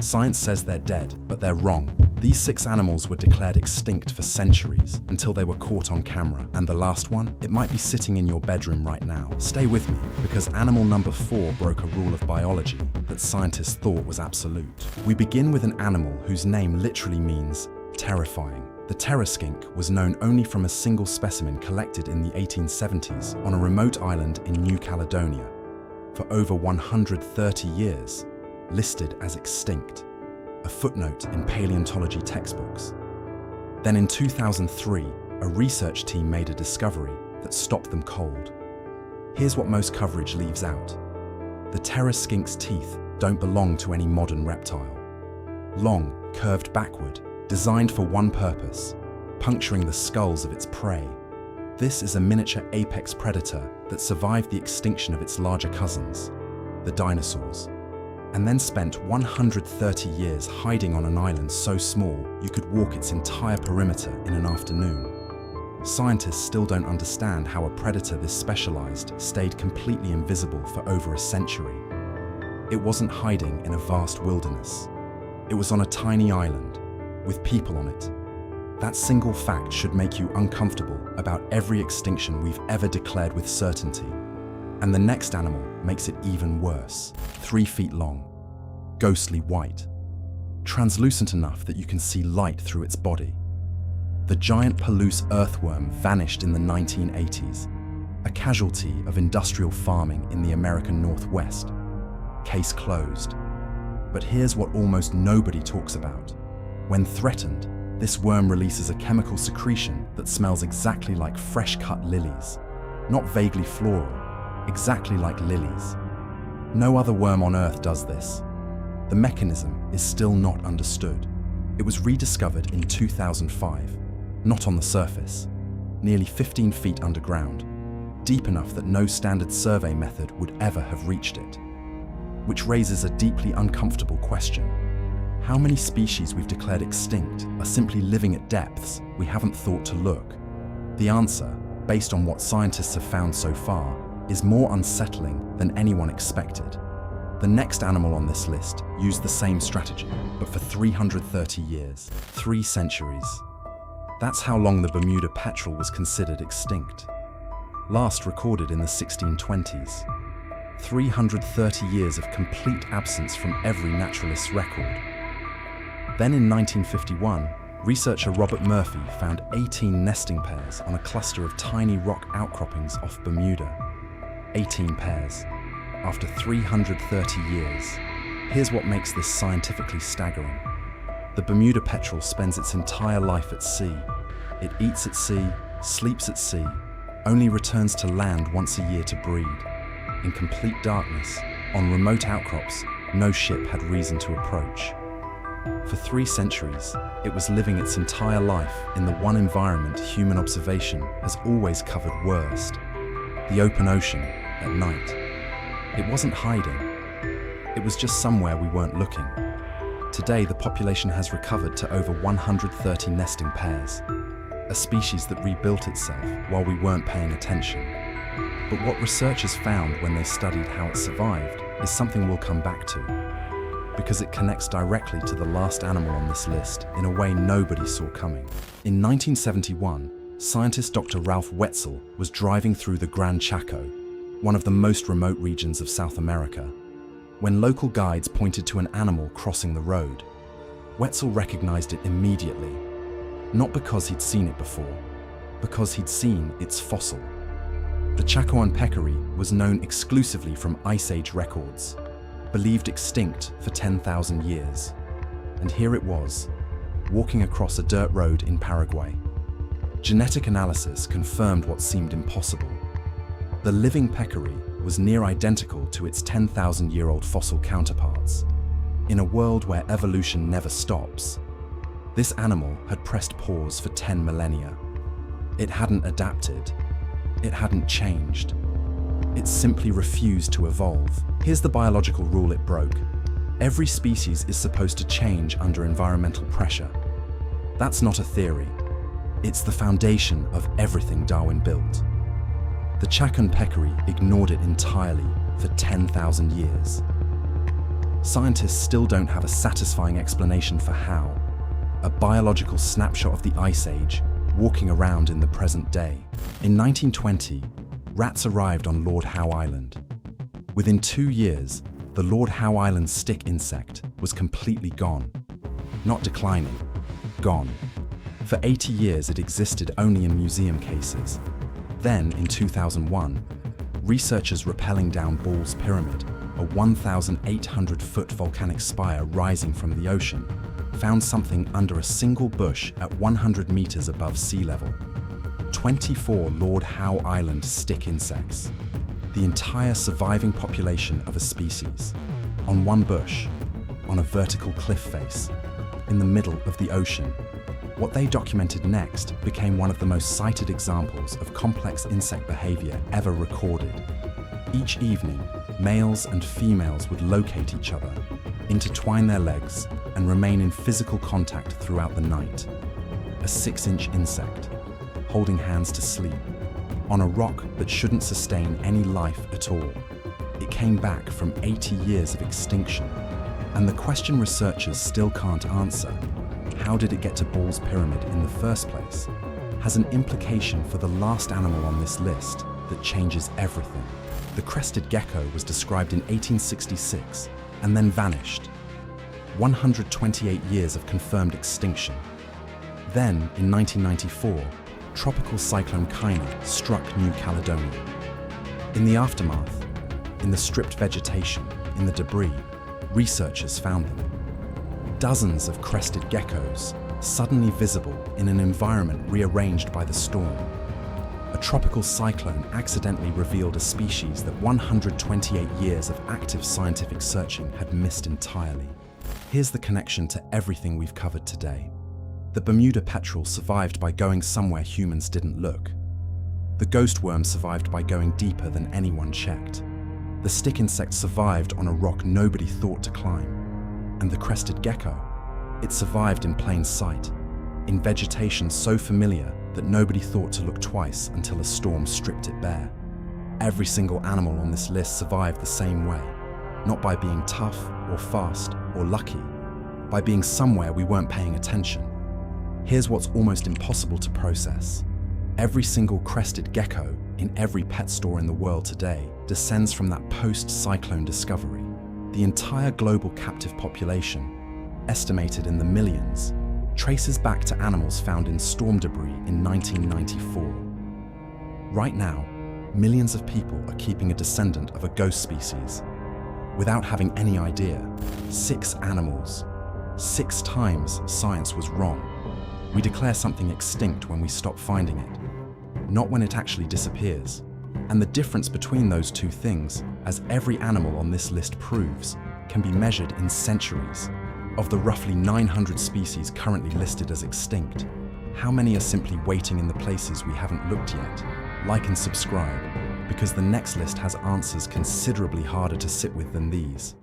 Science says they're dead, but they're wrong. These 6 animals were declared extinct for centuries until they were caught on camera. And the last one? It might be sitting in your bedroom right now. Stay with me, because animal number 4 broke a rule of biology that scientists thought was absolute. We begin with an animal whose name literally means terrifying. The Terror Skink was known only from a single specimen collected in the 1870s on a remote island in New Caledonia. For over 130 years, listed as extinct, a footnote in paleontology textbooks. Then in 2003, a research team made a discovery that stopped them cold. Here's what most coverage leaves out. The Terror Skink's teeth don't belong to any modern reptile. Long, curved backward, designed for one purpose, puncturing the skulls of its prey. This is a miniature apex predator that survived the extinction of its larger cousins, the dinosaurs, and then spent 130 years hiding on an island so small you could walk its entire perimeter in an afternoon. Scientists still don't understand how a predator this specialized stayed completely invisible for over a century. It wasn't hiding in a vast wilderness. It was on a tiny island, with people on it. That single fact should make you uncomfortable about every extinction we've ever declared with certainty. And the next animal makes it even worse. 3 feet long, ghostly white, translucent enough that you can see light through its body. The Giant Palouse Earthworm vanished in the 1980s, a casualty of industrial farming in the American Northwest. Case closed. But here's what almost nobody talks about. When threatened, this worm releases a chemical secretion that smells exactly like fresh-cut lilies. Not vaguely floral, exactly like lilies. No other worm on Earth does this. The mechanism is still not understood. It was rediscovered in 2005, not on the surface, nearly 15 feet underground, deep enough that no standard survey method would ever have reached it. Which raises a deeply uncomfortable question. How many species we've declared extinct are simply living at depths we haven't thought to look? The answer, based on what scientists have found so far, is more unsettling than anyone expected. The next animal on this list used the same strategy, but for 330 years, 3 centuries. That's how long the Bermuda Petrel was considered extinct. Last recorded in the 1620s. 330 years of complete absence from every naturalist's record. Then in 1951, researcher Robert Murphy found 18 nesting pairs on a cluster of tiny rock outcroppings off Bermuda. 18 pairs, after 330 years. Here's what makes this scientifically staggering. The Bermuda Petrel spends its entire life at sea. It eats at sea, sleeps at sea, only returns to land once a year to breed. In complete darkness, on remote outcrops, no ship had reason to approach. For 3 centuries, it was living its entire life in the one environment human observation has always covered worst, the open ocean at night. It wasn't hiding. It was just somewhere we weren't looking. Today, the population has recovered to over 130 nesting pairs, a species that rebuilt itself while we weren't paying attention. But what researchers found when they studied how it survived is something we'll come back to, because it connects directly to the last animal on this list in a way nobody saw coming. In 1971, scientist Dr. Ralph Wetzel was driving through the Gran Chaco, one of the most remote regions of South America, when local guides pointed to an animal crossing the road. Wetzel recognized it immediately, not because he'd seen it before, because he'd seen its fossil. The Chacoan Peccary was known exclusively from Ice Age records, believed extinct for 10,000 years. And here it was, walking across a dirt road in Paraguay. Genetic analysis confirmed what seemed impossible. The living peccary was near identical to its 10,000-year-old fossil counterparts. In a world where evolution never stops, this animal had pressed pause for 10 millennia. It hadn't adapted. It hadn't changed. It simply refused to evolve. Here's the biological rule it broke. Every species is supposed to change under environmental pressure. That's not a theory. It's the foundation of everything Darwin built. The Chacoan Peccary ignored it entirely for 10,000 years. Scientists still don't have a satisfying explanation for how. A biological snapshot of the Ice Age, walking around in the present day. In 1920, rats arrived on Lord Howe Island. Within 2 years, the Lord Howe Island Stick Insect was completely gone. Not declining, gone. For 80 years it existed only in museum cases. Then, in 2001, researchers rappelling down Ball's Pyramid, a 1,800-foot volcanic spire rising from the ocean, found something under a single bush at 100 meters above sea level. 24 Lord Howe Island stick insects, the entire surviving population of a species, on one bush, on a vertical cliff face, in the middle of the ocean. What they documented next became one of the most cited examples of complex insect behavior ever recorded. Each evening, males and females would locate each other, intertwine their legs, and remain in physical contact throughout the night. A 6-inch insect, holding hands to sleep, on a rock that shouldn't sustain any life at all. It came back from 80 years of extinction. And the question researchers still can't answer, how did it get to Ball's Pyramid in the first place, has an implication for the last animal on this list that changes everything. The Crested Gecko was described in 1866 and then vanished. 128 years of confirmed extinction. Then, in 1994, tropical cyclone Kaina struck New Caledonia. In the aftermath, in the stripped vegetation, in the debris, researchers found them. Dozens of crested geckos, suddenly visible in an environment rearranged by the storm. A tropical cyclone accidentally revealed a species that 128 years of active scientific searching had missed entirely. Here's the connection to everything we've covered today. The Bermuda Petrel survived by going somewhere humans didn't look. The ghost worm survived by going deeper than anyone checked. The stick insect survived on a rock nobody thought to climb. And the crested gecko, it survived in plain sight, in vegetation so familiar that nobody thought to look twice until a storm stripped it bare. Every single animal on this list survived the same way, not by being tough or fast or lucky, by being somewhere we weren't paying attention. Here's what's almost impossible to process. Every single crested gecko in every pet store in the world today descends from that post-cyclone discovery. The entire global captive population, estimated in the millions, traces back to animals found in storm debris in 1994. Right now, millions of people are keeping a descendant of a ghost species without having any idea. 6 animals. 6 times science was wrong. We declare something extinct when we stop finding it, not when it actually disappears. And the difference between those two things, as every animal on this list proves, can be measured in centuries. Of the roughly 900 species currently listed as extinct, how many are simply waiting in the places we haven't looked yet? Like and subscribe, because the next list has answers considerably harder to sit with than these.